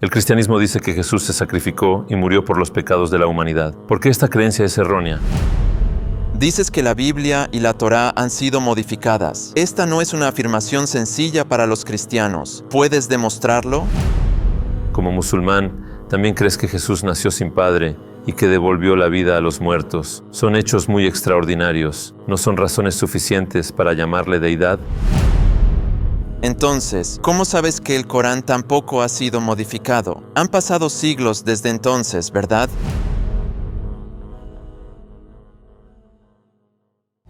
El cristianismo dice que Jesús se sacrificó y murió por los pecados de la humanidad. ¿Por qué esta creencia es errónea? Dices que la Biblia y la Torá han sido modificadas. Esta no es una afirmación sencilla para los cristianos. ¿Puedes demostrarlo? Como musulmán, también crees que Jesús nació sin padre y que devolvió la vida a los muertos. Son hechos muy extraordinarios. ¿No son razones suficientes para llamarle deidad? Entonces, ¿cómo sabes que el Corán tampoco ha sido modificado? Han pasado siglos desde entonces, ¿verdad?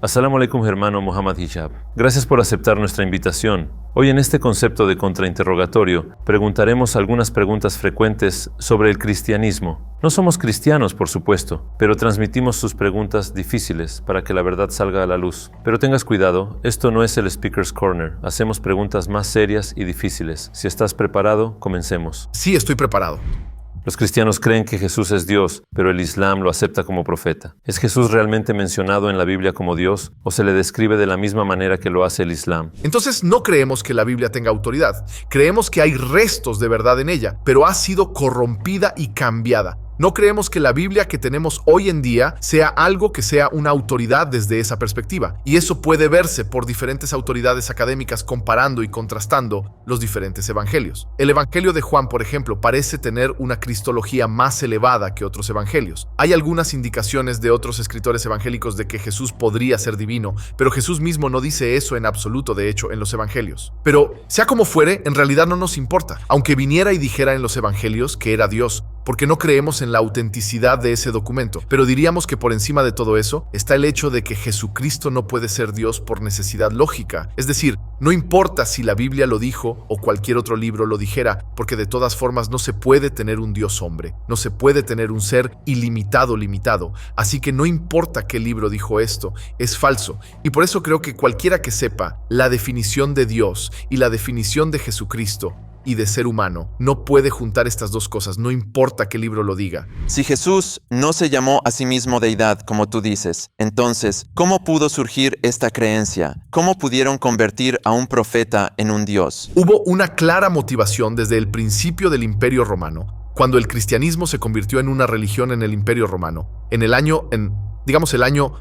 As-salamu alaykum, hermano Muhammad Hijab. Gracias por aceptar nuestra invitación. Hoy en este concepto de contrainterrogatorio, preguntaremos algunas preguntas frecuentes sobre el cristianismo. No somos cristianos, por supuesto, pero transmitimos sus preguntas difíciles para que la verdad salga a la luz. Pero tengas cuidado, esto no es el Speaker's Corner. Hacemos preguntas más serias y difíciles. Si estás preparado, comencemos. Sí, estoy preparado. Los cristianos creen que Jesús es Dios, pero el Islam lo acepta como profeta. ¿Es Jesús realmente mencionado en la Biblia como Dios o se le describe de la misma manera que lo hace el Islam? Entonces no creemos que la Biblia tenga autoridad. Creemos que hay restos de verdad en ella, pero ha sido corrompida y cambiada. No creemos que la Biblia que tenemos hoy en día sea algo que sea una autoridad desde esa perspectiva. Y eso puede verse por diferentes autoridades académicas comparando y contrastando los diferentes evangelios. El evangelio de Juan, por ejemplo, parece tener una cristología más elevada que otros evangelios. Hay algunas indicaciones de otros escritores evangélicos de que Jesús podría ser divino, pero Jesús mismo no dice eso en absoluto, de hecho, en los evangelios. Pero, sea como fuere, en realidad no nos importa, aunque viniera y dijera en los evangelios que era Dios, porque no creemos en la autenticidad de ese documento. Pero diríamos que por encima de todo eso está el hecho de que Jesucristo no puede ser Dios por necesidad lógica. Es decir, no importa si la Biblia lo dijo o cualquier otro libro lo dijera, porque de todas formas no se puede tener un Dios hombre, no se puede tener un ser ilimitado limitado. Así que no importa qué libro dijo esto, es falso. Y por eso creo que cualquiera que sepa la definición de Dios y la definición de Jesucristo y de ser humano, no puede juntar estas dos cosas, no importa qué libro lo diga. Si Jesús no se llamó a sí mismo deidad, como tú dices, entonces, ¿cómo pudo surgir esta creencia? ¿Cómo pudieron convertir a un profeta en un Dios? Hubo una clara motivación desde el principio del Imperio Romano, cuando el cristianismo se convirtió en una religión en el Imperio Romano. El año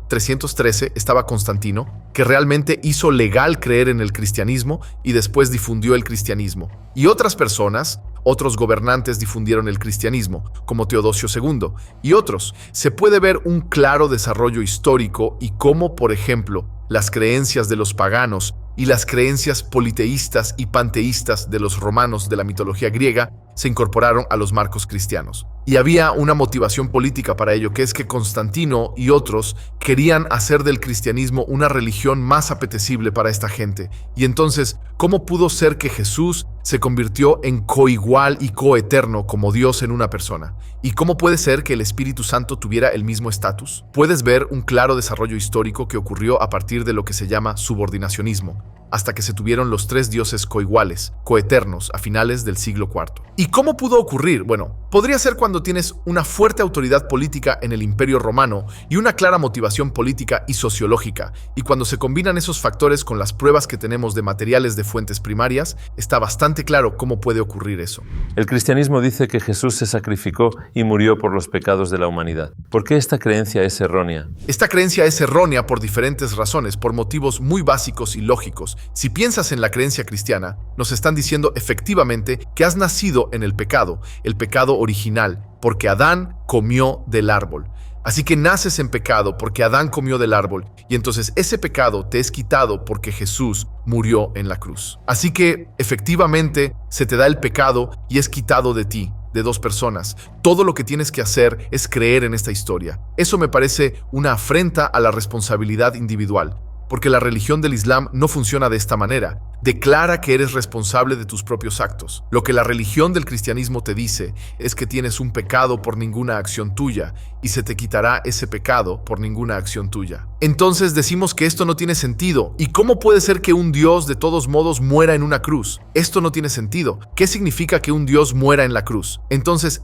313 estaba Constantino, que realmente hizo legal creer en el cristianismo y después difundió el cristianismo. Y otras personas, otros gobernantes difundieron el cristianismo, como Teodosio II, y otros. Se puede ver un claro desarrollo histórico y cómo, por ejemplo, las creencias de los paganos y las creencias politeístas y panteístas de los romanos de la mitología griega se incorporaron a los marcos cristianos. Y había una motivación política para ello, que es que Constantino y otros querían hacer del cristianismo una religión más apetecible para esta gente. Y entonces, ¿cómo pudo ser que Jesús se convirtió en coigual y coeterno como Dios en una persona? ¿Y cómo puede ser que el Espíritu Santo tuviera el mismo estatus? Puedes ver un claro desarrollo histórico que ocurrió a partir de lo que se llama subordinacionismo, hasta que se tuvieron los tres dioses coiguales, coeternos, a finales del siglo IV. ¿Y cómo pudo ocurrir? Bueno, podría ser cuando tienes una fuerte autoridad política en el Imperio Romano y una clara motivación política y sociológica, y cuando se combinan esos factores con las pruebas que tenemos de materiales de fuentes primarias, está bastante claro cómo puede ocurrir eso. El cristianismo dice que Jesús se sacrificó y murió por los pecados de la humanidad. ¿Por qué esta creencia es errónea? Esta creencia es errónea por diferentes razones, por motivos muy básicos y lógicos. Si piensas en la creencia cristiana, nos están diciendo efectivamente que has nacido en el pecado original, porque Adán comió del árbol. Así que naces en pecado porque Adán comió del árbol, y entonces ese pecado te es quitado porque Jesús murió en la cruz. Así que efectivamente se te da el pecado y es quitado de ti, de dos personas. Todo lo que tienes que hacer es creer en esta historia. Eso me parece una afrenta a la responsabilidad individual, porque la religión del Islam no funciona de esta manera. Declara que eres responsable de tus propios actos. Lo que la religión del cristianismo te dice es que tienes un pecado por ninguna acción tuya y se te quitará ese pecado por ninguna acción tuya. Entonces decimos que esto no tiene sentido. ¿Y cómo puede ser que un Dios de todos modos muera en una cruz? Esto no tiene sentido. ¿Qué significa que un Dios muera en la cruz? Entonces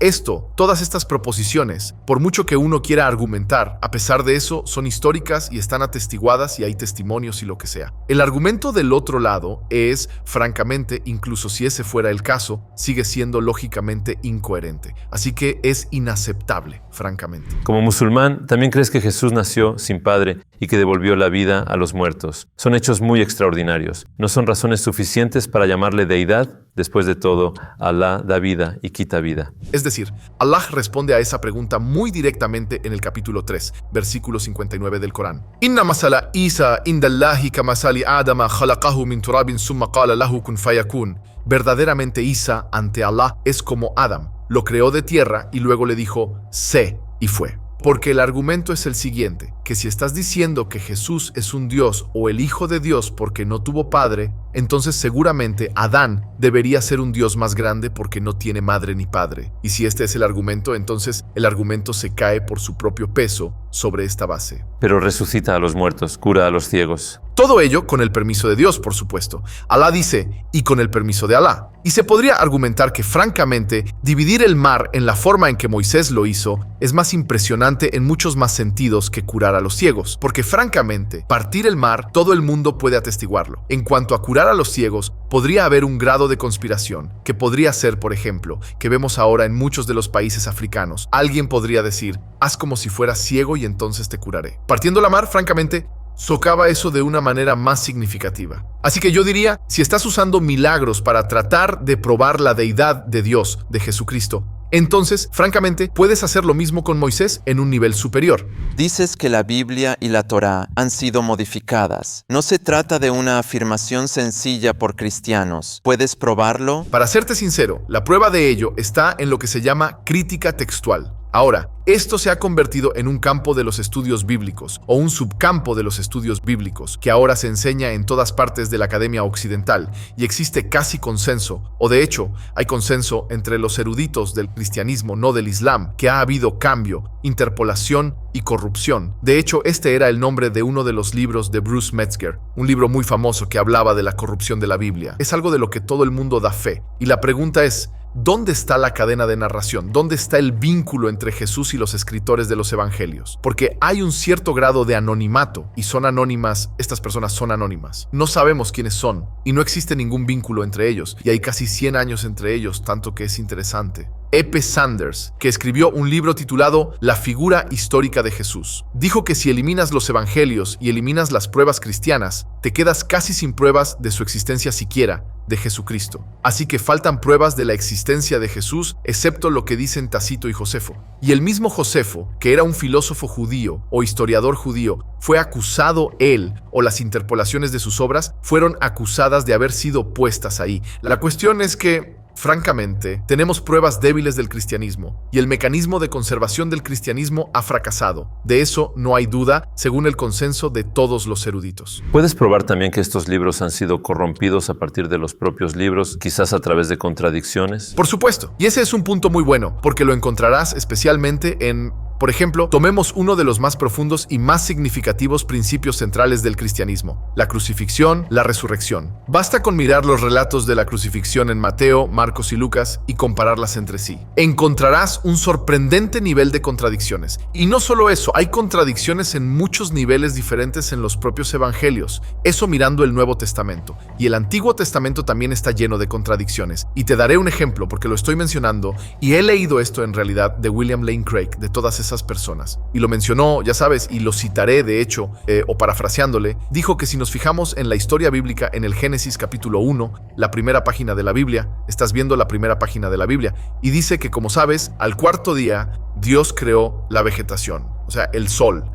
todas estas proposiciones, por mucho que uno quiera argumentar, a pesar de eso, son históricas y están atestiguadas y hay testimonios y lo que sea. El argumento del otro lado es, francamente, incluso si ese fuera el caso, sigue siendo lógicamente incoherente. Así que es inaceptable, francamente. Como musulmán, ¿también crees que Jesús nació sin padre y que devolvió la vida a los muertos? Son hechos muy extraordinarios. No son razones suficientes para llamarle deidad. Después de todo, Alá da vida y quita vida. Es decir, Allah responde a esa pregunta muy directamente en el capítulo 3, versículo 59 del Corán. Inna masala Isa indallahi kamasali Adama khalaqahu min turabin summa qala lahu kun fayakun. Verdaderamente Isa ante Allah es como Adam. Lo creó de tierra y luego le dijo, sé, y fue. Porque el argumento es el siguiente, que si estás diciendo que Jesús es un Dios o el Hijo de Dios porque no tuvo padre, entonces seguramente Adán debería ser un Dios más grande porque no tiene madre ni padre. Y si este es el argumento, entonces el argumento se cae por su propio peso sobre esta base. Pero resucita a los muertos, cura a los ciegos. Todo ello con el permiso de Dios, por supuesto. Alá dice, y con el permiso de Alá. Y se podría argumentar que, francamente, dividir el mar en la forma en que Moisés lo hizo es más impresionante en muchos más sentidos que curar a los ciegos. Porque, francamente, partir el mar, todo el mundo puede atestiguarlo. En cuanto a curar a los ciegos, podría haber un grado de conspiración, que podría ser, por ejemplo, que vemos ahora en muchos de los países africanos. Alguien podría decir, haz como si fueras ciego y entonces te curaré. Partiendo la mar, francamente, socava eso de una manera más significativa. Así que yo diría, si estás usando milagros para tratar de probar la deidad de Dios, de Jesucristo, entonces, francamente, puedes hacer lo mismo con Moisés en un nivel superior. Dices que la Biblia y la Torá han sido modificadas. No se trata de una afirmación sencilla por cristianos. ¿Puedes probarlo? Para serte sincero, la prueba de ello está en lo que se llama crítica textual. Ahora, esto se ha convertido en un campo de los estudios bíblicos, o un subcampo de los estudios bíblicos, que ahora se enseña en todas partes de la academia occidental, y existe casi consenso, o de hecho, hay consenso entre los eruditos del cristianismo, no del islam, que ha habido cambio, interpolación y corrupción. De hecho, este era el nombre de uno de los libros de Bruce Metzger, un libro muy famoso que hablaba de la corrupción de la Biblia. Es algo de lo que todo el mundo da fe, y la pregunta es, ¿dónde está la cadena de narración? ¿Dónde está el vínculo entre Jesús y los escritores de los evangelios? Porque hay un cierto grado de anonimato y son anónimas, estas personas son anónimas. No sabemos quiénes son y no existe ningún vínculo entre ellos y hay casi 100 años entre ellos, tanto que es interesante. E.P. Sanders, que escribió un libro titulado La figura histórica de Jesús, dijo que si eliminas los evangelios y eliminas las pruebas cristianas, te quedas casi sin pruebas de su existencia siquiera, de Jesucristo. Así que faltan pruebas de la existencia de Jesús, excepto lo que dicen Tácito y Josefo. Y el mismo Josefo, que era un filósofo judío o historiador judío, fue acusado él, o las interpolaciones de sus obras, fueron acusadas de haber sido puestas ahí. La cuestión es que, francamente, tenemos pruebas débiles del cristianismo y el mecanismo de conservación del cristianismo ha fracasado. De eso no hay duda, según el consenso de todos los eruditos. ¿Puedes probar también que estos libros han sido corrompidos a partir de los propios libros, quizás a través de contradicciones? Por supuesto, y ese es un punto muy bueno, porque lo encontrarás especialmente en... Por ejemplo, tomemos uno de los más profundos y más significativos principios centrales del cristianismo, la crucifixión, la resurrección. Basta con mirar los relatos de la crucifixión en Mateo, Marcos y Lucas y compararlas entre sí. Encontrarás un sorprendente nivel de contradicciones. Y no solo eso, hay contradicciones en muchos niveles diferentes en los propios evangelios. Eso mirando el Nuevo Testamento. Y el Antiguo Testamento también está lleno de contradicciones. Y te daré un ejemplo porque lo estoy mencionando y he leído esto en realidad de William Lane Craig, de todas esas personas. Y lo mencionó, ya sabes, y lo citaré de hecho, o parafraseándole, dijo que si nos fijamos en la historia bíblica en el Génesis capítulo 1, la primera página de la Biblia, estás viendo la primera página de la Biblia, y dice que como sabes, al cuarto día, Dios creó la vegetación, o sea, el sol,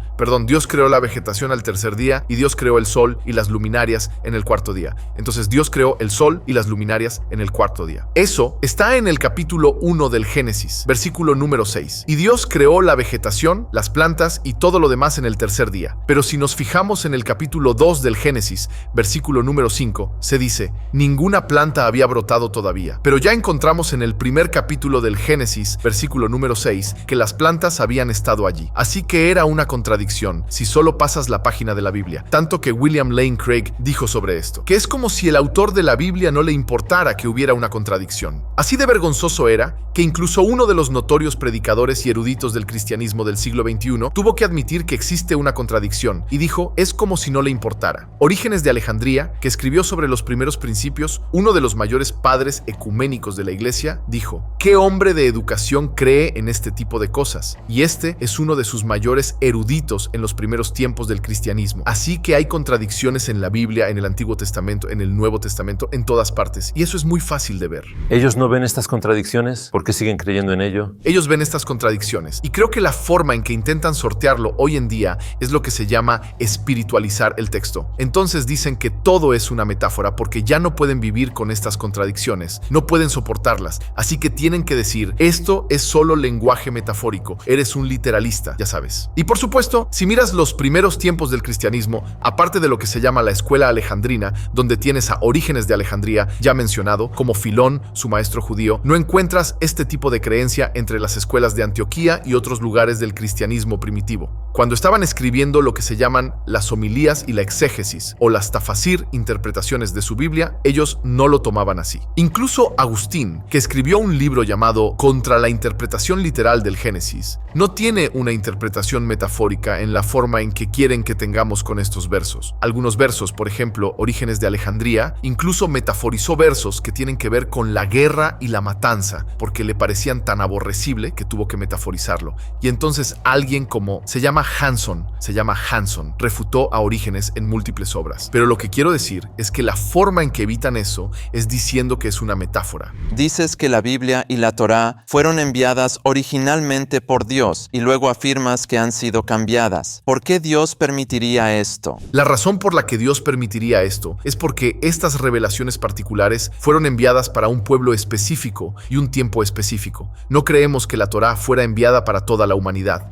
Dios creó la vegetación al tercer día y Dios creó el sol y las luminarias en el cuarto día. Entonces Dios creó el sol y las luminarias en el cuarto día. Eso está en el capítulo 1 del Génesis, versículo número 6. Y Dios creó la vegetación, las plantas y todo lo demás en el tercer día. Pero si nos fijamos en el capítulo 2 del Génesis, versículo número 5, se dice, ninguna planta había brotado todavía. Pero ya encontramos en el primer capítulo del Génesis, versículo número 6, que las plantas habían estado allí. Así que era una contradicción si solo pasas la página de la Biblia. Tanto que William Lane Craig dijo sobre esto, que es como si el autor de la Biblia no le importara que hubiera una contradicción. Así de vergonzoso era que incluso uno de los notorios predicadores y eruditos del cristianismo del siglo XXI tuvo que admitir que existe una contradicción y dijo, es como si no le importara. Orígenes de Alejandría, que escribió sobre los primeros principios, uno de los mayores padres ecuménicos de la iglesia, dijo, ¿qué hombre de educación cree en este tipo de cosas? Y este es uno de sus mayores eruditos en los primeros tiempos del cristianismo. Así que hay contradicciones en la Biblia, en el Antiguo Testamento, en el Nuevo Testamento, en todas partes. Y eso es muy fácil de ver. ¿Ellos no ven estas contradicciones? ¿Por qué siguen creyendo en ello? Ellos ven estas contradicciones. Y creo que la forma en que intentan sortearlo hoy en día es lo que se llama espiritualizar el texto. Entonces dicen que todo es una metáfora porque ya no pueden vivir con estas contradicciones. No pueden soportarlas. Así que tienen que decir, esto es solo lenguaje metafórico. Eres un literalista, ya sabes. Y por supuesto, si miras los primeros tiempos del cristianismo, aparte de lo que se llama la escuela alejandrina, donde tienes a Orígenes de Alejandría, ya mencionado, como Filón, su maestro judío, no encuentras este tipo de creencia entre las escuelas de Antioquía y otros lugares del cristianismo primitivo. Cuando estaban escribiendo lo que se llaman las homilías y la exégesis, o las tafasir, interpretaciones de su Biblia, ellos no lo tomaban así. Incluso Agustín, que escribió un libro llamado Contra la interpretación literal del Génesis, no tiene una interpretación metafórica en la forma en que quieren que tengamos con estos versos. Algunos versos, por ejemplo, Orígenes de Alejandría, incluso metaforizó versos que tienen que ver con la guerra y la matanza, porque le parecían tan aborrecible que tuvo que metaforizarlo. Y entonces alguien como se llama Hanson, refutó a Orígenes en múltiples obras. Pero lo que quiero decir es que la forma en que evitan eso es diciendo que es una metáfora. Dices que la Biblia y la Torá fueron enviadas originalmente por Dios y luego afirmas que han sido cambiadas. ¿Por qué Dios permitiría esto? La razón por la que Dios permitiría esto es porque estas revelaciones particulares fueron enviadas para un pueblo específico y un tiempo específico. No creemos que la Torá fuera enviada para toda la humanidad.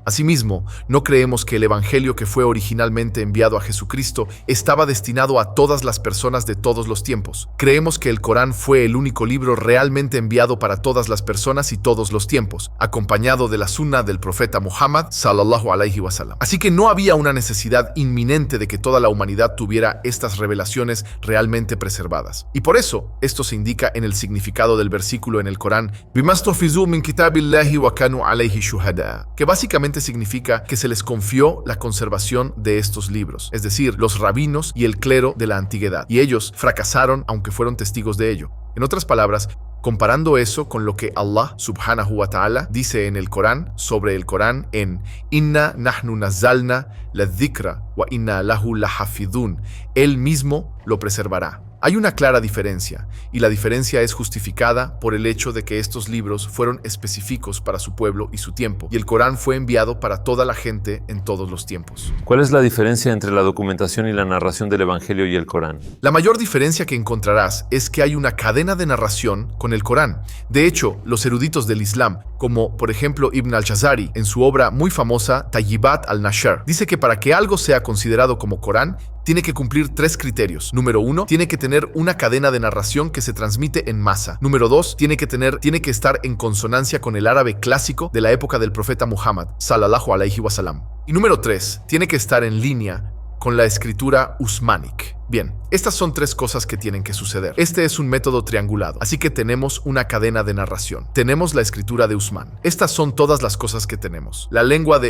Asimismo, no creemos que el evangelio que fue originalmente enviado a Jesucristo estaba destinado a todas las personas de todos los tiempos. Creemos que el Corán fue el único libro realmente enviado para todas las personas y todos los tiempos, acompañado de la sunna del profeta Muhammad sallallahu alaihi wasallam. Así que no había una necesidad inminente de que toda la humanidad tuviera estas revelaciones realmente preservadas. Y por eso, esto se indica en el significado del versículo en el Corán, "Bimastufizu min kitabillahi wa kanu alaihi shuhada", que básicamente significa que se les confió la conservación de estos libros, es decir, los rabinos y el clero de la antigüedad, y ellos fracasaron aunque fueron testigos de ello. En otras palabras, comparando eso con lo que Allah subhanahu wa ta'ala dice en el Corán sobre el Corán en Inna nahnu nazzalna la dhikra wa inna lahu lahafidhun, Él mismo lo preservará. Hay una clara diferencia, y la diferencia es justificada por el hecho de que estos libros fueron específicos para su pueblo y su tiempo, y el Corán fue enviado para toda la gente en todos los tiempos. ¿Cuál es la diferencia entre la documentación y la narración del Evangelio y el Corán? La mayor diferencia que encontrarás es que hay una cadena de narración con el Corán. De hecho, los eruditos del Islam, como por ejemplo Ibn al-Jazari, en su obra muy famosa Tayyibat al-Nashar, dice que para que algo sea considerado como Corán, tiene que cumplir 3 criterios. Número 1, tiene que tener una cadena de narración que se transmite en masa. Número 2, tiene que estar en consonancia con el árabe clásico de la época del profeta Muhammad, sallallahu alaihi wasallam. Y número 3, tiene que estar en línea con la escritura usmánic. Bien, estas son 3 cosas que tienen que suceder. Este es un método triangulado, así que tenemos una cadena de narración. Tenemos la escritura de Usmán. Estas son todas las cosas que tenemos. La lengua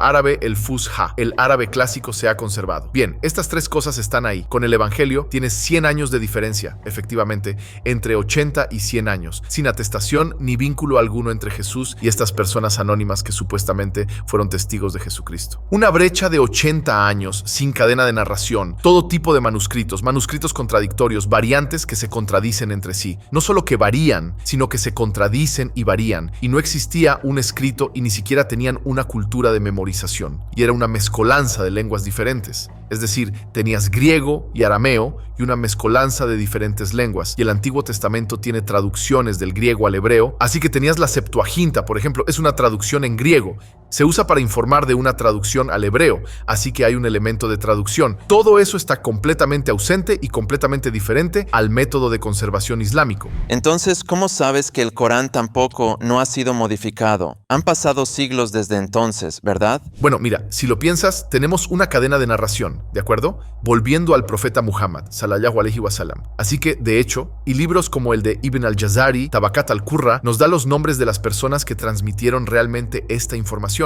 árabe, el fusha, el árabe clásico se ha conservado. Bien, estas 3 cosas están ahí. Con el Evangelio tienes 100 años de diferencia, efectivamente, entre 80 y 100 años, sin atestación ni vínculo alguno entre Jesús y estas personas anónimas que supuestamente fueron testigos de Jesucristo. Una brecha de 80 años sin cadena de narración, todo tipo de de manuscritos, manuscritos contradictorios, variantes que se contradicen entre sí. No solo que varían, sino que se contradicen y varían. Y no existía un escrito y ni siquiera tenían una cultura de memorización. Y era una mezcolanza de lenguas diferentes. Es decir, tenías griego y arameo y una mezcolanza de diferentes lenguas. Y el Antiguo Testamento tiene traducciones del griego al hebreo. Así que tenías la Septuaginta, por ejemplo, es una traducción en griego. Se usa para informar de una traducción al hebreo, así que hay un elemento de traducción. Todo eso está completamente ausente y completamente diferente al método de conservación islámico. Entonces, ¿cómo sabes que el Corán tampoco no ha sido modificado? Han pasado siglos desde entonces, ¿verdad? Bueno, mira, si lo piensas, tenemos una cadena de narración, ¿de acuerdo? Volviendo al profeta Muhammad, sallallahu alaihi wasallam. Así que, de hecho, y libros como el de Ibn al-Jazari, Tabakat al-Qurra, nos da los nombres de las personas que transmitieron realmente esta información,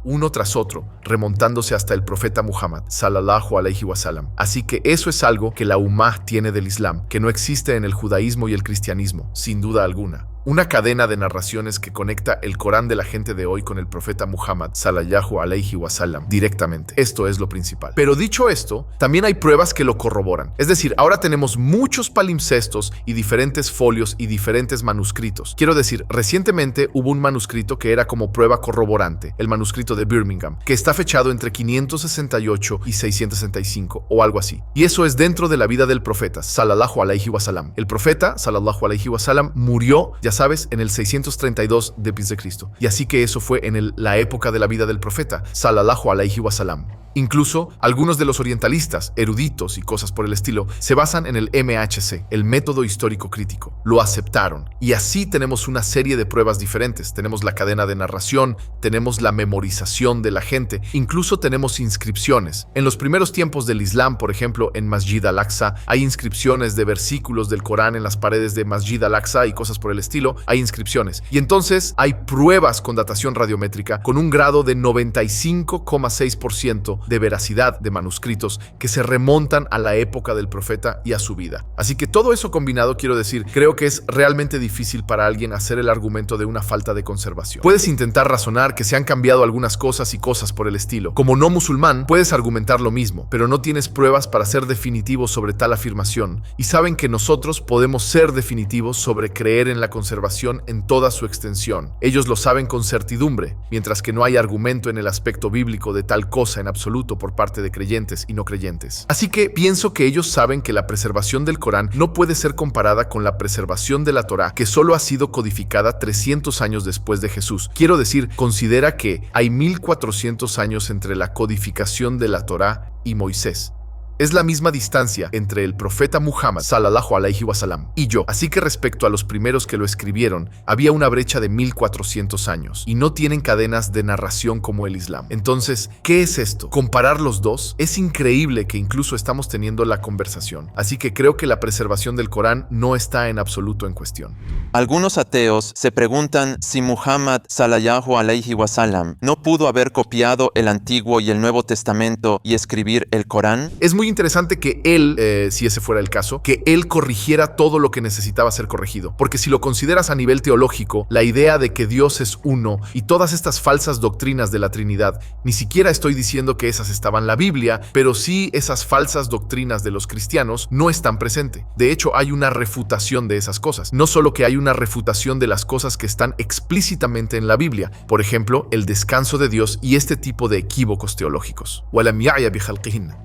uno tras otro, remontándose hasta el profeta Muhammad, sallallahu alaihi wasallam. Así que eso es algo que la Ummah tiene del Islam, que no existe en el judaísmo y el cristianismo, sin duda alguna. Una cadena de narraciones que conecta el Corán de la gente de hoy con el profeta Muhammad, sallallahu alaihi wasallam, directamente. Esto es lo principal. Pero dicho esto, también hay pruebas que lo corroboran. Es decir, ahora tenemos muchos palimpsestos y diferentes folios y diferentes manuscritos. Quiero decir, recientemente hubo un manuscrito que era como prueba corroborante, el manuscrito de Birmingham, que está fechado entre 568 y 665 o algo así. Y eso es dentro de la vida del profeta, sallallahu alaihi wasallam. El profeta, sallallahu alaihi wasallam, murió, ya sabes, en el 632 después de Cristo. Y así que eso fue en la época de la vida del profeta, sallallahu alaihi wasallam. Incluso algunos de los orientalistas, eruditos y cosas por el estilo, se basan en el MHC, el método histórico crítico. Lo aceptaron. Y así tenemos una serie de pruebas diferentes. Tenemos la cadena de narración, tenemos la memorización de la gente, incluso tenemos inscripciones. En los primeros tiempos del Islam, por ejemplo, en Masjid al-Aqsa, hay inscripciones de versículos del Corán en las paredes de Masjid al-Aqsa y cosas por el estilo. Hay inscripciones. Y entonces hay pruebas con datación radiométrica con un grado de 95,6% de veracidad de manuscritos que se remontan a la época del profeta y a su vida. Así que todo eso combinado, quiero decir, creo que es realmente difícil para alguien hacer el argumento de una falta de conservación. Puedes intentar razonar que se han cambiado algunas cosas y cosas por el estilo. Como no musulmán, puedes argumentar lo mismo, pero no tienes pruebas para ser definitivo sobre tal afirmación. Y saben que nosotros podemos ser definitivos sobre creer en la conservación en toda su extensión. Ellos lo saben con certidumbre, mientras que no hay argumento en el aspecto bíblico de tal cosa en absoluto por parte de creyentes y no creyentes. Así que pienso que ellos saben que la preservación del Corán no puede ser comparada con la preservación de la Torá, que solo ha sido codificada 300 años después de Jesús. Quiero decir, considera que hay 1400 años entre la codificación de la Torá y Moisés. Es la misma distancia entre el profeta Muhammad, sallallahu alaihi wasallam, y yo. Así que respecto a los primeros que lo escribieron, había una brecha de 1400 años, y no tienen cadenas de narración como el Islam. Entonces, ¿qué es esto? ¿Comparar los dos? Es increíble que incluso estamos teniendo la conversación. Así que creo que la preservación del Corán no está en absoluto en cuestión. Algunos ateos se preguntan si Muhammad, sallallahu alaihi wasallam, no pudo haber copiado el Antiguo y el Nuevo Testamento y escribir el Corán. Es muy interesante que él, si ese fuera el caso, que él corrigiera todo lo que necesitaba ser corregido. Porque si lo consideras a nivel teológico, la idea de que Dios es uno y todas estas falsas doctrinas de la Trinidad, ni siquiera estoy diciendo que esas estaban en la Biblia, pero sí esas falsas doctrinas de los cristianos no están presentes. De hecho, hay una refutación de esas cosas. No solo que hay una refutación de las cosas que están explícitamente en la Biblia, por ejemplo, el descanso de Dios y este tipo de equívocos teológicos.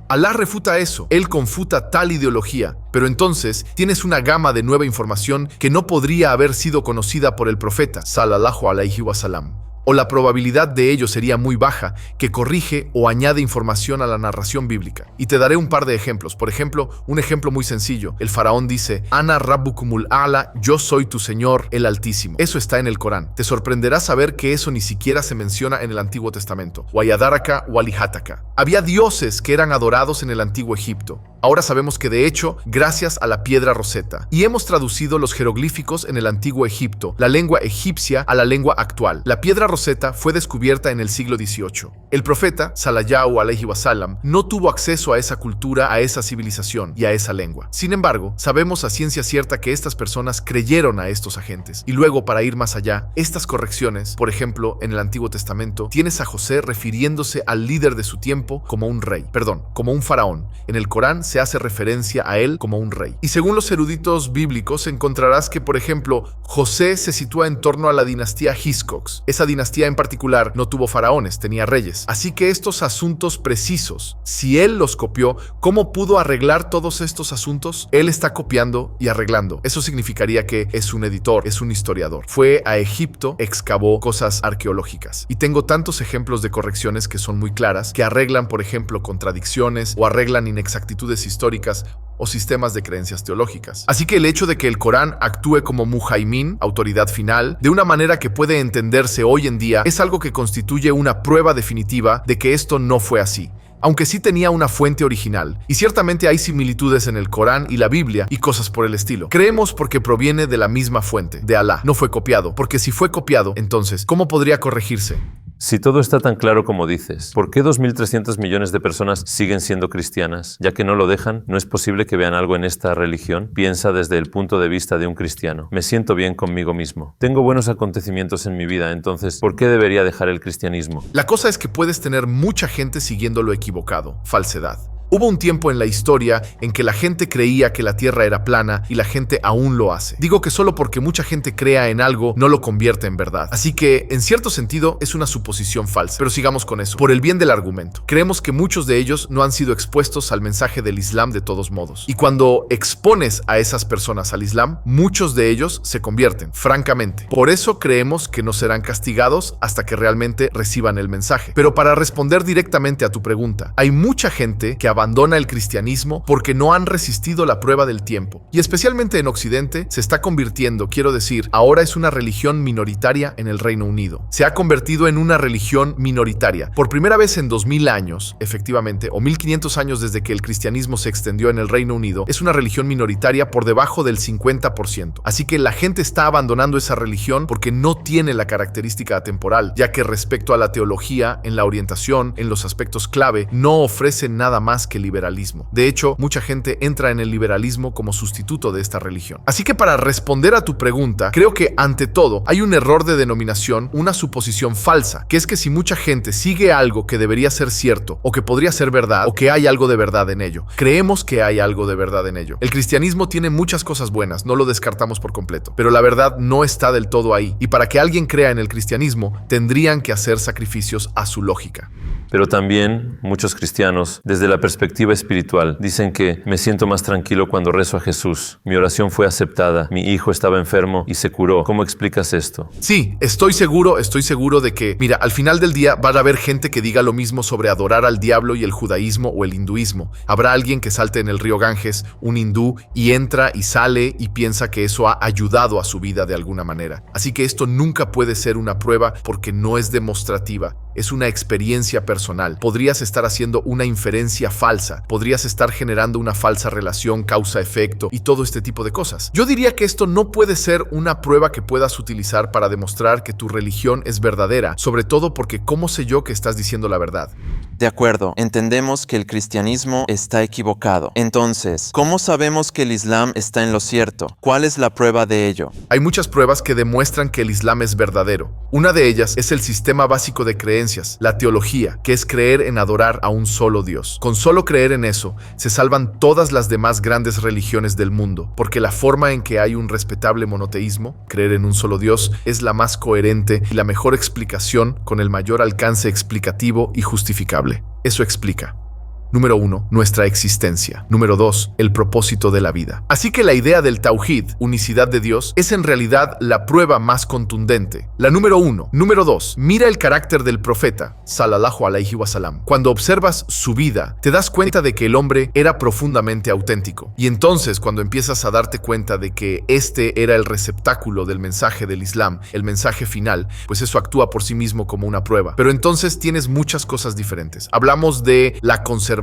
Alá refuta eso, él confuta tal ideología, pero entonces tienes una gama de nueva información que no podría haber sido conocida por el profeta, sallallahu alaihi wasallam. O la probabilidad de ello sería muy baja, que corrige o añade información a la narración bíblica. Y te daré un par de ejemplos. Por ejemplo, un ejemplo muy sencillo. El faraón dice, Ana Rabbukumul A'la, yo soy tu Señor, el Altísimo. Eso está en el Corán. Te sorprenderá saber que eso ni siquiera se menciona en el Antiguo Testamento. Wayadaraka Walihataka. Había dioses que eran adorados en el Antiguo Egipto. Ahora sabemos que de hecho, gracias a la piedra Rosetta. Y hemos traducido los jeroglíficos en el Antiguo Egipto, la lengua egipcia a la lengua actual. La piedra Rosetta fue descubierta en el siglo XVIII. El profeta, sallallahu alaihi wasallam, no tuvo acceso a esa cultura, a esa civilización y a esa lengua. Sin embargo, sabemos a ciencia cierta que estas personas creyeron a estos agentes. Y luego, para ir más allá, estas correcciones, por ejemplo, en el Antiguo Testamento, tienes a José refiriéndose al líder de su tiempo como un rey, como un faraón. En el Corán se hace referencia a él como un rey. Y según los eruditos bíblicos encontrarás que, por ejemplo, José se sitúa en torno a la dinastía Hiscox. Esa dinastía en particular no tuvo faraones, tenía reyes. Así que estos asuntos precisos, si él los copió, ¿cómo pudo arreglar todos estos asuntos? Él está copiando y arreglando. Eso significaría que es un editor, es un historiador. Fue a Egipto, excavó cosas arqueológicas. Y tengo tantos ejemplos de correcciones que son muy claras, que arreglan, por ejemplo, contradicciones o arreglan inexactitudes históricas o sistemas de creencias teológicas. Así que el hecho de que el Corán actúe como muhaimin, autoridad final, de una manera que puede entenderse hoy en día, es algo que constituye una prueba definitiva de que esto no fue así, aunque sí tenía una fuente original, y ciertamente hay similitudes en el Corán y la Biblia y cosas por el estilo. Creemos porque proviene de la misma fuente, de Alá. No fue copiado, porque si fue copiado, entonces, ¿cómo podría corregirse? Si todo está tan claro como dices, ¿por qué 2.300 millones de personas siguen siendo cristianas? Ya que no lo dejan, ¿no es posible que vean algo en esta religión? Piensa desde el punto de vista de un cristiano. Me siento bien conmigo mismo. Tengo buenos acontecimientos en mi vida, entonces, ¿por qué debería dejar el cristianismo? La cosa es que puedes tener mucha gente siguiendo lo equivocado, falsedad. Hubo un tiempo en la historia en que la gente creía que la Tierra era plana y la gente aún lo hace. Digo que solo porque mucha gente crea en algo no lo convierte en verdad. Así que, en cierto sentido, es una suposición falsa. Pero sigamos con eso. Por el bien del argumento. Creemos que muchos de ellos no han sido expuestos al mensaje del Islam de todos modos. Y cuando expones a esas personas al Islam, muchos de ellos se convierten, francamente. Por eso creemos que no serán castigados hasta que realmente reciban el mensaje. Pero para responder directamente a tu pregunta, hay mucha gente que abandona el cristianismo porque no han resistido la prueba del tiempo. Y especialmente en Occidente se está convirtiendo, quiero decir, ahora es una religión minoritaria en el Reino Unido. Se ha convertido en una religión minoritaria. Por primera vez en 2000 años, efectivamente, o 1500 años desde que el cristianismo se extendió en el Reino Unido, es una religión minoritaria por debajo del 50%. Así que la gente está abandonando esa religión porque no tiene la característica atemporal, ya que respecto a la teología, en la orientación, en los aspectos clave, no ofrece nada más que liberalismo. De hecho, mucha gente entra en el liberalismo como sustituto de esta religión. Así que para responder a tu pregunta, creo que ante todo hay un error de denominación, una suposición falsa, que es que si mucha gente sigue algo que debería ser cierto, o que podría ser verdad, o que hay algo de verdad en ello. Creemos que hay algo de verdad en ello. El cristianismo tiene muchas cosas buenas, no lo descartamos por completo, pero la verdad no está del todo ahí, y para que alguien crea en el cristianismo, tendrían que hacer sacrificios a su lógica. Pero también muchos cristianos, desde la perspectiva espiritual, dicen que me siento más tranquilo cuando rezo a Jesús. Mi oración fue aceptada, mi hijo estaba enfermo y se curó. ¿Cómo explicas esto? Sí, estoy seguro de que, mira, al final del día va a haber gente que diga lo mismo sobre adorar al diablo y el judaísmo o el hinduismo. Habrá alguien que salte en el río Ganges, un hindú, y entra y sale y piensa que eso ha ayudado a su vida de alguna manera. Así que esto nunca puede ser una prueba porque no es demostrativa. Es una experiencia personal. Podrías estar haciendo una inferencia falsa. Podrías estar generando una falsa relación causa-efecto y todo este tipo de cosas. Yo diría que esto no puede ser una prueba que puedas utilizar para demostrar que tu religión es verdadera, sobre todo porque ¿cómo sé yo que estás diciendo la verdad? De acuerdo, entendemos que el cristianismo está equivocado. Entonces, ¿cómo sabemos que el Islam está en lo cierto? ¿Cuál es la prueba de ello? Hay muchas pruebas que demuestran que el Islam es verdadero. Una de ellas es el sistema básico de creencias, la teología, que es creer en adorar a un solo Dios. Con solo creer en eso, se salvan todas las demás grandes religiones del mundo, porque la forma en que hay un respetable monoteísmo, creer en un solo Dios, es la más coherente y la mejor explicación con el mayor alcance explicativo y justificable. Eso explica. Número 1, nuestra existencia. Número 2, el propósito de la vida. Así que la idea del Tauhid, unicidad de Dios, es en realidad la prueba más contundente. La número 1. Número 2, mira el carácter del profeta, sallallahu alaihi wasallam. Cuando observas su vida, te das cuenta de que el hombre era profundamente auténtico. Y entonces, cuando empiezas a darte cuenta de que este era el receptáculo del mensaje del Islam, el mensaje final, pues eso actúa por sí mismo como una prueba. Pero entonces tienes muchas cosas diferentes. Hablamos de la conservación,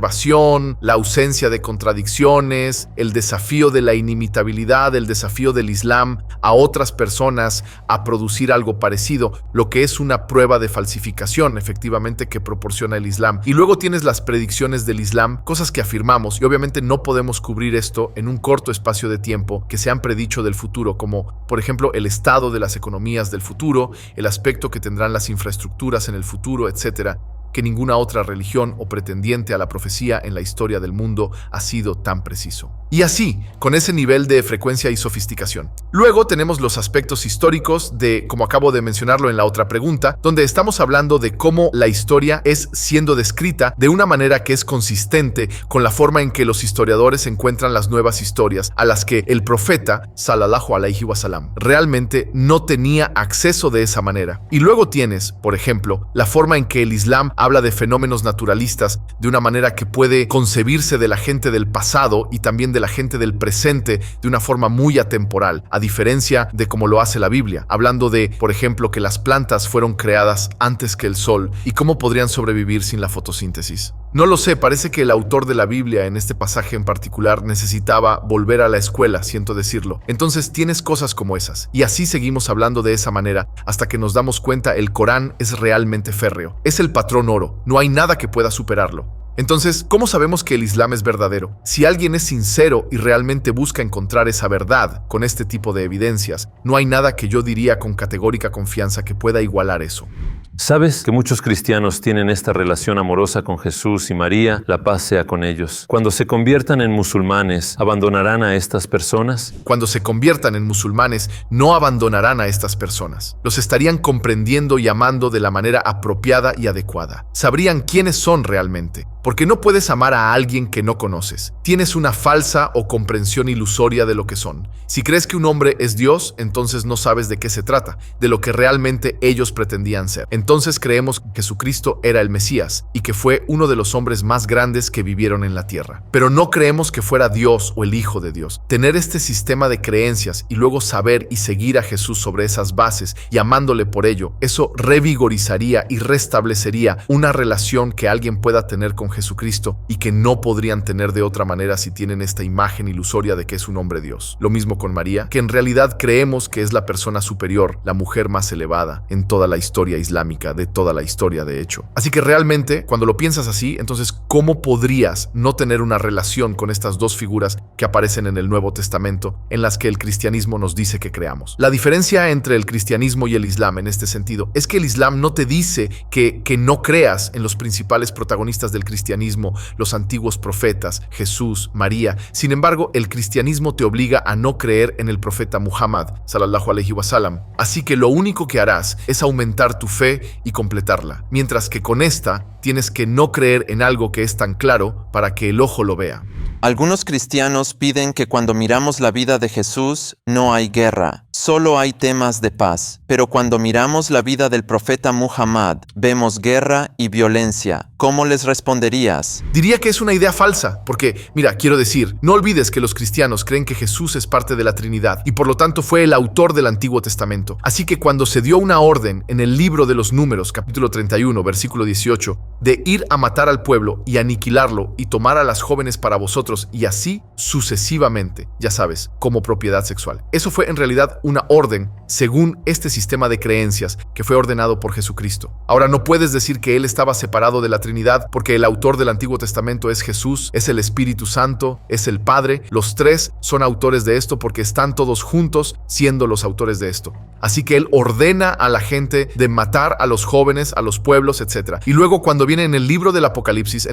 la ausencia de contradicciones, el desafío de la inimitabilidad, el desafío del Islam a otras personas a producir algo parecido, lo que es una prueba de falsificación, efectivamente, que proporciona el Islam. Y luego tienes las predicciones del Islam, cosas que afirmamos, y obviamente no podemos cubrir esto en un corto espacio de tiempo, que se han predicho del futuro, como por ejemplo el estado de las economías del futuro, el aspecto que tendrán las infraestructuras en el futuro, etc., que ninguna otra religión o pretendiente a la profecía en la historia del mundo ha sido tan preciso. Y así, con ese nivel de frecuencia y sofisticación. Luego tenemos los aspectos históricos de, como acabo de mencionarlo en la otra pregunta, donde estamos hablando de cómo la historia es siendo descrita de una manera que es consistente con la forma en que los historiadores encuentran las nuevas historias a las que el profeta, sallallahu alaihi wasallam, realmente no tenía acceso de esa manera. Y luego tienes, por ejemplo, la forma en que el Islam habla de fenómenos naturalistas de una manera que puede concebirse de la gente del pasado y también de la gente del presente de una forma muy atemporal, a diferencia de como lo hace la Biblia, hablando de, por ejemplo, que las plantas fueron creadas antes que el sol y cómo podrían sobrevivir sin la fotosíntesis. No lo sé, parece que el autor de la Biblia en este pasaje en particular necesitaba volver a la escuela, siento decirlo. Entonces tienes cosas como esas. Y así seguimos hablando de esa manera hasta que nos damos cuenta el Corán es realmente férreo. Es el patrón oro, no hay nada que pueda superarlo. Entonces, ¿cómo sabemos que el Islam es verdadero? Si alguien es sincero y realmente busca encontrar esa verdad con este tipo de evidencias, no hay nada que yo diría con categórica confianza que pueda igualar eso. ¿Sabes que muchos cristianos tienen esta relación amorosa con Jesús y María? La paz sea con ellos. Cuando se conviertan en musulmanes, ¿abandonarán a estas personas? Cuando se conviertan en musulmanes, no abandonarán a estas personas. Los estarían comprendiendo y amando de la manera apropiada y adecuada. Sabrían quiénes son realmente. Porque no puedes amar a alguien que no conoces. Tienes una falsa o comprensión ilusoria de lo que son. Si crees que un hombre es Dios, entonces no sabes de qué se trata, de lo que realmente ellos pretendían ser. Entonces creemos que Jesucristo era el Mesías y que fue uno de los hombres más grandes que vivieron en la tierra. Pero no creemos que fuera Dios o el Hijo de Dios. Tener este sistema de creencias y luego saber y seguir a Jesús sobre esas bases y amándole por ello, eso revigorizaría y restablecería una relación que alguien pueda tener con Jesucristo y que no podrían tener de otra manera si tienen esta imagen ilusoria de que es un hombre Dios. Lo mismo con María, que en realidad creemos que es la persona superior, la mujer más elevada en toda la historia islámica, de toda la historia de hecho. Así que realmente, cuando lo piensas así, entonces ¿cómo podrías no tener una relación con estas dos figuras que aparecen en el Nuevo Testamento, en las que el cristianismo nos dice que creamos? La diferencia entre el cristianismo y el Islam en este sentido es que el Islam no te dice que no creas en los principales protagonistas del cristianismo, los antiguos profetas, Jesús, María. Sin embargo, el cristianismo te obliga a no creer en el profeta Muhammad, sallallahu alaihi wasallam. Así que lo único que harás es aumentar tu fe y completarla, mientras que con esta tienes que no creer en algo que es tan claro para que el ojo lo vea. Algunos cristianos piden que cuando miramos la vida de Jesús no hay guerra, solo hay temas de paz. Pero cuando miramos la vida del profeta Muhammad, vemos guerra y violencia. ¿Cómo les responderías? Diría que es una idea falsa, porque, mira, quiero decir, no olvides que los cristianos creen que Jesús es parte de la Trinidad y por lo tanto fue el autor del Antiguo Testamento. Así que cuando se dio una orden en el libro de los Números, capítulo 31, versículo 18, de ir a matar al pueblo y aniquilarlo y tomar a las jóvenes para vosotros y así sucesivamente, ya sabes, como propiedad sexual. Eso fue en realidad una orden según este sistema de creencias que fue ordenado por Jesucristo. Ahora no puedes decir que Él estaba separado de la Trinidad porque el autor del Antiguo Testamento es Jesús, es el Espíritu Santo, es el Padre. Los tres son autores de esto porque están todos juntos siendo los autores de esto. Así que Él ordena a la gente de matar a los jóvenes, a los pueblos, etc. Y luego cuando viene en el libro del Apocalipsis,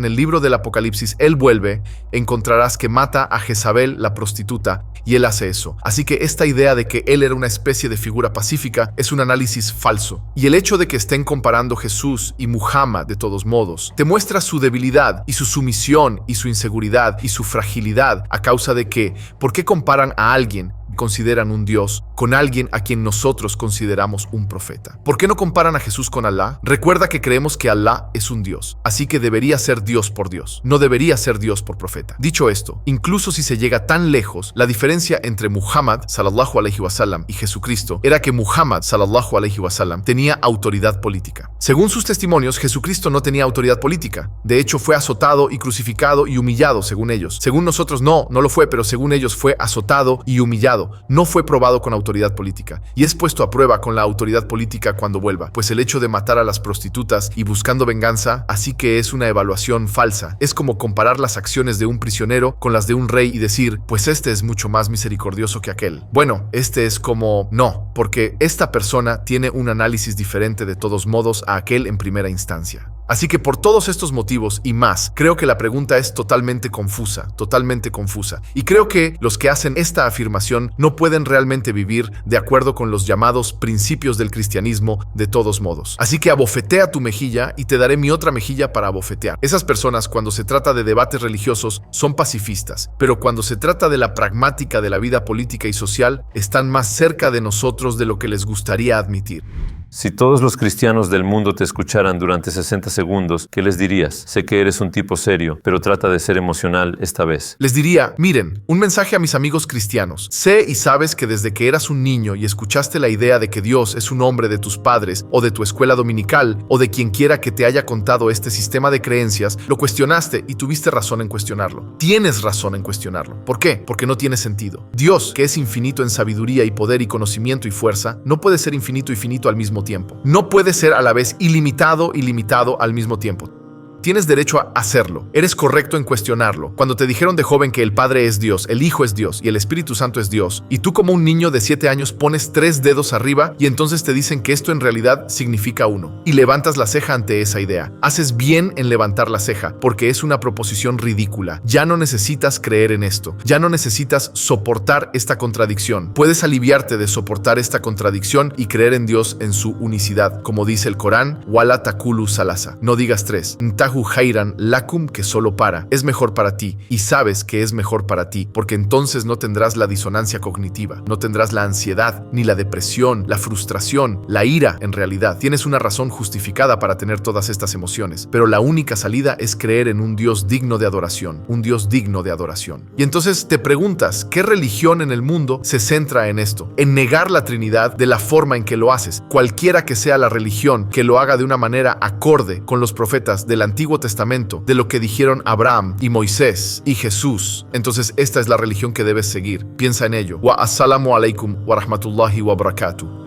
Él vuelve, encontrarás que mata a Jezabel, la prostituta, y Él hace eso. Así que esta idea de que Él era una especie de figura pacífica es un análisis falso. Y el hecho de que estén comparando Jesús y Muhammad, de todos modos, te muestra su debilidad y su sumisión y su inseguridad y su fragilidad a causa de que, ¿por qué comparan a alguien consideran un Dios con alguien a quien nosotros consideramos un profeta? ¿Por qué no comparan a Jesús con Alá? Recuerda que creemos que Alá es un Dios, así que debería ser Dios por Dios, no debería ser Dios por profeta. Dicho esto, incluso si se llega tan lejos, la diferencia entre Muhammad sallallahu alaihi wasallam y Jesucristo era que Muhammad sallallahu alaihi wasallam tenía autoridad política. Según sus testimonios, Jesucristo no tenía autoridad política. De hecho, fue azotado y crucificado y humillado, según ellos. Según nosotros no lo fue, pero según ellos fue azotado y humillado. No fue probado con autoridad política y es puesto a prueba con la autoridad política cuando vuelva, pues el hecho de matar a las prostitutas y buscando venganza, así que es una evaluación falsa. Es como comparar las acciones de un prisionero con las de un rey y decir, pues este es mucho más misericordioso que aquel. Bueno, este es como, no, porque esta persona tiene un análisis diferente de todos modos a aquel en primera instancia. Así que por todos estos motivos y más, creo que la pregunta es totalmente confusa. Y creo que los que hacen esta afirmación no pueden realmente vivir de acuerdo con los llamados principios del cristianismo de todos modos. Así que abofetea tu mejilla y te daré mi otra mejilla para abofetear. Esas personas, cuando se trata de debates religiosos, son pacifistas, pero cuando se trata de la pragmática de la vida política y social, están más cerca de nosotros de lo que les gustaría admitir. Si todos los cristianos del mundo te escucharan durante 60 segundos, ¿qué les dirías? Sé que eres un tipo serio, pero trata de ser emocional esta vez. Les diría, miren, un mensaje a mis amigos cristianos. Sé y sabes que desde que eras un niño y escuchaste la idea de que Dios es un hombre de tus padres o de tu escuela dominical o de quien quiera que te haya contado este sistema de creencias, lo cuestionaste y tuviste razón en cuestionarlo. Tienes razón en cuestionarlo. ¿Por qué? Porque no tiene sentido. Dios, que es infinito en sabiduría y poder y conocimiento y fuerza, no puede ser infinito y finito al mismo tiempo. No puede ser a la vez ilimitado y limitado al mismo tiempo. Tienes derecho a hacerlo. Eres correcto en cuestionarlo. Cuando te dijeron de joven que el Padre es Dios, el Hijo es Dios y el Espíritu Santo es Dios, y tú como un niño de 7 años pones 3 dedos arriba y entonces te dicen que esto en realidad significa uno, y levantas la ceja ante esa idea. Haces bien en levantar la ceja, porque es una proposición ridícula. Ya no necesitas creer en esto. Ya no necesitas soportar esta contradicción. Puedes aliviarte de soportar esta contradicción y creer en Dios en su unicidad. Como dice el Corán, Wala takulu salasa. No digas 3. Jairan lakum, que solo para. Es mejor para ti y sabes que es mejor para ti, porque entonces no tendrás la disonancia cognitiva, no tendrás la ansiedad, ni la depresión, la frustración, la ira. En realidad, tienes una razón justificada para tener todas estas emociones, pero la única salida es creer en un Dios digno de adoración, un Dios digno de adoración. Y entonces te preguntas, ¿qué religión en el mundo se centra en esto? En negar la Trinidad de la forma en que lo haces. Cualquiera que sea la religión que lo haga de una manera acorde con los profetas del Antiguo Testamento, de lo que dijeron Abraham y Moisés y Jesús, entonces esta es la religión que debes seguir. Piensa en ello. Wa assalamu alaikum wa rahmatullahi wa barakatuh.